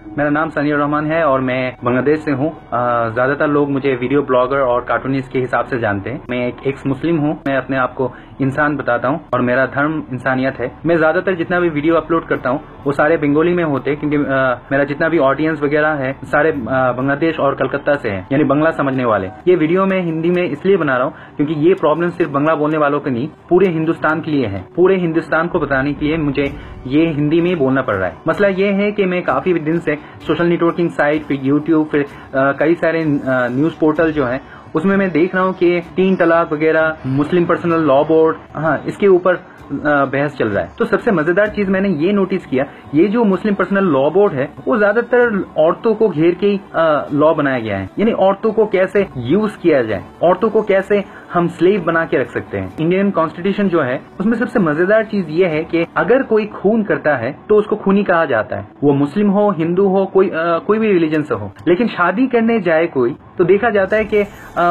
मेरा नाम सनीउर रहमान है और मैं बांग्लादेश से हूँ। ज्यादातर लोग मुझे वीडियो ब्लॉगर और कार्टूनिस्ट के हिसाब से जानते हैं। मैं एक एक्स मुस्लिम हूँ। मैं अपने आप को इंसान बताता हूँ और मेरा धर्म इंसानियत है। मैं ज्यादातर जितना भी वीडियो अपलोड करता हूँ वो सारे बंगाली में होते हैं, क्योंकि मेरा जितना भी ऑडियंस वगैरह है सारे बांग्लादेश और कलकत्ता से है, यानी बांग्ला समझने वाले। ये वीडियो मैं हिंदी में इसलिए बना रहा हूँ क्योंकि ये प्रॉब्लम सिर्फ बांग्ला बोलने वालों के नहीं, पूरे हिंदुस्तान के लिए है। पूरे हिंदुस्तान को बताने के लिए मुझे ये हिंदी में बोलना पड़ रहा है। मसला ये है कि मैं काफी दिन से सोशल नेटवर्किंग साइट, फिर यूट्यूब, फिर कई सारे न्यूज पोर्टल जो है उसमें मैं देख रहा हूँ कि 3 तलाक वगैरह, मुस्लिम पर्सनल लॉ बोर्ड, इसके ऊपर बहस चल रहा है। तो सबसे मजेदार चीज मैंने ये नोटिस किया, ये जो मुस्लिम पर्सनल लॉ बोर्ड है वो ज्यादातर औरतों को घेर के ही लॉ बनाया गया है, यानी औरतों को कैसे यूज किया जाए, औरतों को कैसे हम स्लेव बना के रख सकते हैं। इंडियन कॉन्स्टिट्यूशन जो है उसमें सबसे मजेदार चीज ये है कि अगर कोई खून करता है तो उसको खूनी कहा जाता है, वो मुस्लिम हो, हिंदू हो, कोई भी रिलीजन से हो। लेकिन शादी करने जाए कोई तो देखा जाता है कि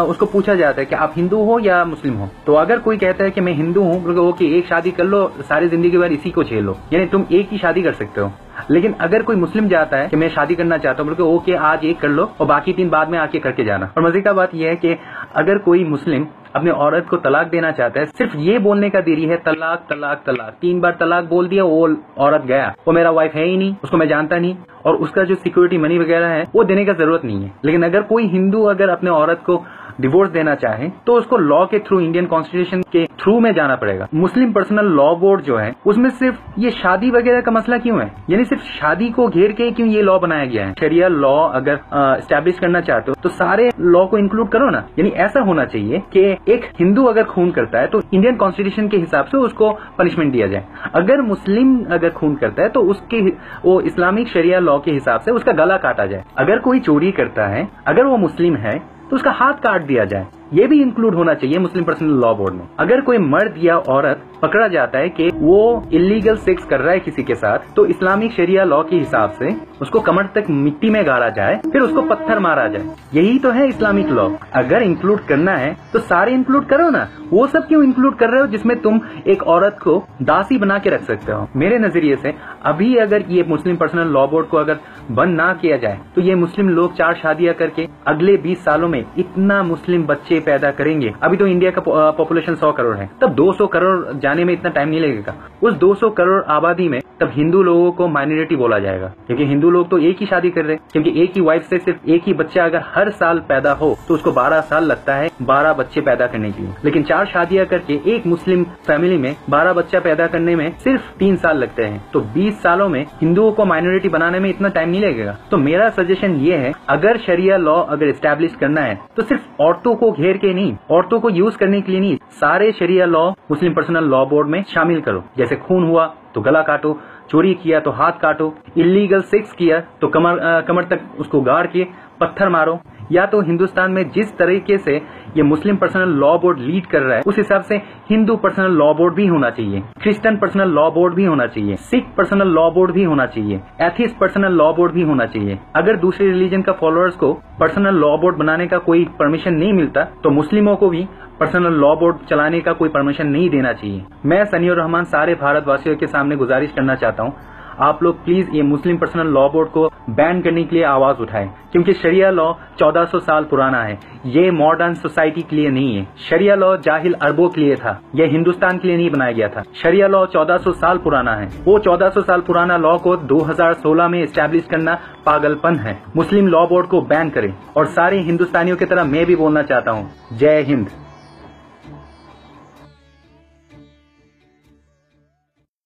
उसको पूछा जाता है कि आप हिंदू हो या मुस्लिम हो। तो अगर कोई कहता है कि मैं हिंदू हूँ, तो ओके, एक शादी कर लो, सारी जिंदगी भर इसी को झेल लो, यानी तुम एक ही शादी कर सकते हो। लेकिन अगर कोई मुस्लिम जाता है कि मैं शादी करना चाहता हूँ, बोल ओके आज एक कर लो और बाकी 3 बाद में आके करके जाना। और मजे का बात यह है कि अगर कोई मुस्लिम अपने औरत को तलाक देना चाहता है, सिर्फ ये बोलने का देरी है तलाक तलाक तलाक, 3 बार तलाक बोल दिया, वो औरत गया, वो मेरा वाइफ है ही नहीं, उसको मैं जानता नहीं, और उसका जो सिक्योरिटी मनी वगैरह है वो देने का जरूरत नहीं है। लेकिन अगर कोई हिंदू अगर अपने औरत को डिवोर्स देना चाहे तो उसको लॉ के थ्रू, इंडियन कॉन्स्टिट्यूशन के थ्रू में जाना पड़ेगा। मुस्लिम पर्सनल लॉ बोर्ड जो है उसमें सिर्फ ये शादी वगैरह का मसला क्यों है, यानी सिर्फ शादी को घेर के क्यों ये लॉ बनाया गया है। शरिया लॉ अगर एस्टैब्लिश करना चाहते हो तो सारे लॉ को इंक्लूड करो ना। यानी ऐसा होना चाहिए कि एक हिंदू अगर खून करता है तो इंडियन कॉन्स्टिट्यूशन के हिसाब से उसको पनिशमेंट दिया जाए। अगर मुस्लिम अगर खून करता है तो उसके वो इस्लामिक शरिया लॉ के हिसाब से उसका गला काटा जाए। अगर कोई चोरी करता है, अगर वो मुस्लिम है तो उसका हाथ काट दिया जाए। ये भी इंक्लूड होना चाहिए मुस्लिम पर्सनल लॉ बोर्ड में। अगर कोई मर्द या औरत पकड़ा जाता है कि वो इलीगल सेक्स कर रहा है किसी के साथ, तो इस्लामिक शरिया लॉ के हिसाब से उसको कमर तक मिट्टी में गाड़ा जाए, फिर उसको पत्थर मारा जाए। यही तो है इस्लामिक लॉ। अगर इंक्लूड करना है तो सारे इंक्लूड करो ना। वो सब क्यों इंक्लूड कर रहे हो जिसमें तुम एक औरत को दासी बना के रख सकते हो। मेरे नजरिए से अभी अगर ये मुस्लिम पर्सनल लॉ बोर्ड को अगर बंद ना किया जाए तो ये मुस्लिम लोग 4 शादियां करके अगले 20 सालों में इतना मुस्लिम बच्चे पैदा करेंगे। अभी तो इंडिया का पॉपुलेशन 100 करोड़ है, तब 200 करोड़ जाने में इतना टाइम नहीं लगेगा। उस 200 करोड़ आबादी में तब हिंदू लोगों को माइनॉरिटी बोला जाएगा, क्योंकि हिंदू लोग तो एक ही शादी कर रहे हैं, क्योंकि एक ही वाइफ से सिर्फ एक ही बच्चा अगर हर साल पैदा हो तो उसको 12 साल लगता है 12 बच्चे पैदा करने के लिए। लेकिन 4 शादियां करके एक मुस्लिम फैमिली में 12 बच्चा पैदा करने में सिर्फ 3 साल लगते हैं। तो 20 सालों में हिंदुओं को माइनॉरिटी बनाने में इतना टाइम नहीं लगेगा। तो मेरा सजेशन ये है, अगर शरिया लॉ अगर एस्टैब्लिश करना है तो सिर्फ औरतों को घेर के नहीं, औरतों को यूज करने के लिए नहीं, सारे शरिया लॉ मुस्लिम पर्सनल लॉ बोर्ड में शामिल करो। जैसे खून हुआ तो गला काटो, चोरी किया तो हाथ काटो, इलीगल सेक्स किया तो कमर तक उसको गाड़ के पत्थर मारो। या तो हिंदुस्तान में जिस तरीके से ये मुस्लिम पर्सनल लॉ बोर्ड लीड कर रहा है उस हिसाब से हिंदू पर्सनल लॉ बोर्ड भी होना चाहिए, क्रिश्चियन पर्सनल लॉ बोर्ड भी होना चाहिए, सिख पर्सनल लॉ बोर्ड भी होना चाहिए, एथिस्ट पर्सनल लॉ बोर्ड भी होना चाहिए। अगर दूसरे रिलीजन का फॉलोअर्स को पर्सनल लॉ बोर्ड बनाने का कोई परमिशन नहीं मिलता तो मुस्लिमों को भी पर्सनल लॉ बोर्ड चलाने का कोई परमिशन नहीं देना चाहिए। मैं सनीउर रहमान सारे भारतवासियों के सामने गुजारिश करना चाहता हूँ, आप लोग प्लीज ये मुस्लिम पर्सनल लॉ बोर्ड को बैन करने के लिए आवाज उठाएं, क्योंकि शरिया लॉ 1400 साल पुराना है। ये मॉडर्न सोसाइटी के लिए नहीं है। शरिया लॉ जाहिल अरबों के लिए था, यह हिंदुस्तान के लिए नहीं बनाया गया था। शरिया लॉ 1400 साल पुराना है। वो 1400 साल पुराना लॉ को 2016 में एस्टैब्लिश करना पागलपन है। मुस्लिम लॉ बोर्ड को बैन करें। और सारे हिंदुस्तानियों की तरह मैं भी बोलना चाहता हूँ, जय हिंद।